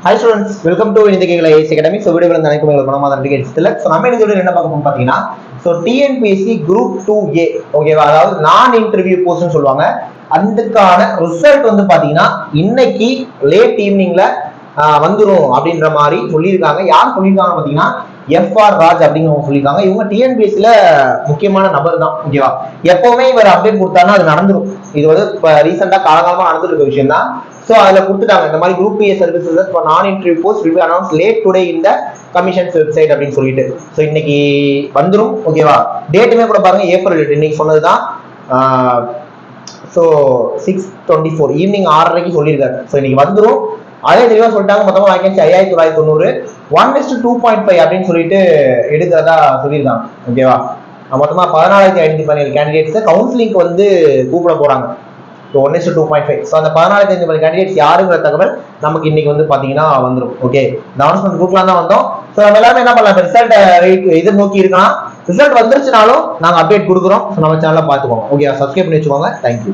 Hi students, welcome to Indikegala AIS Academy. So video வந்து அனைக்கும் உங்களுக்கு மனமார்ந்த நன்றிகள் தெரிவித்துக் கொள்கிறேன். நம்ம இந்த வீடியோல என்ன பார்க்க போறோம் பாத்தீங்கன்னா TNPSC Group 2A ஓகேவா, அதாவது நான் இன்டர்வியூ போஸ்ட்னு சொல்லுவாங்க. அதுக்கான ரிசல்ட் வந்து பாத்தீங்கன்னா இன்னைக்கு லேட் ஈவினிங்ல வந்துரும் அப்படின்ற மாதிரி சொல்லியிருக்காங்க. யார் சொல்லியிருக்காங்க பாத்தீங்கன்னா FR ராஜ் அப்படிங்கிறவங்க சொல்லியிருக்காங்க. இவங்க டிஎன்பிஎஸ்சில முக்கியமான நபர் தான் ஓகேவா. எப்பவுமே இவர் அப்டேட் கொடுத்தாருன்னா அது நடந்துடும். இது வந்து இப்போ ரீசெண்டா காலகாலமா நடந்துட்டு இருக்க விஷயம் தான். ஸோ அதில் கொடுத்துட்டாங்க இந்த மாதிரி குரூப் ஏ சர்வீசஸ் ஃபார் நான் interview post will be announce late today இந்த கமிஷன்ஸ் வெப்சைட் அப்படின்னு சொல்லிட்டு. ஸோ இன்னைக்கு வந்துடும் ஓகேவா. டேட்டுமே கூட பாருங்க April 8 இன்னைக்கு சொன்னது தான். ஸோ 6:24 ஈவினிங் 6:30 சொல்லியிருக்காரு. ஸோ இன்னைக்கு வந்துடும். அதே தெளிவாக சொல்லிட்டாங்க. மொத்தமாக வேகன்சி 5990 1:2.5 அப்படின்னு சொல்லிட்டு எடுக்கிறதா சொல்லியிருக்காங்க ஓகேவா. மொத்தமாக 14,517 கேண்டிடேட்ஸ் கவுன்சிலிங்க்கு வந்து கூப்பிட போறாங்க. 1:2.5. ஸோ அந்த 14,517 கேண்டிடேட்ஸ் யாருங்கிற தகவல் நமக்கு இன்னைக்கு வந்து பாத்தீங்கன்னா வந்துடும். ஓகே, இந்த அனௌன்ஸ்மெண்ட் குரூப்லாம் தான் வந்தோம். ஸோ நம்ம எல்லாமே என்ன பண்ணலாம், ரிசல்ட் எதிர்நோக்கி இருக்கலாம். ரிசல்ட் வந்துருச்சுனாலும் நாங்கள் அப்டேட் கொடுக்குறோம். நம்ம சேனலை பார்த்துக்கோங்க ஓகே. சப்ஸ்கிரைப் பண்ணி வச்சுக்கோங்க. தேங்க்யூ.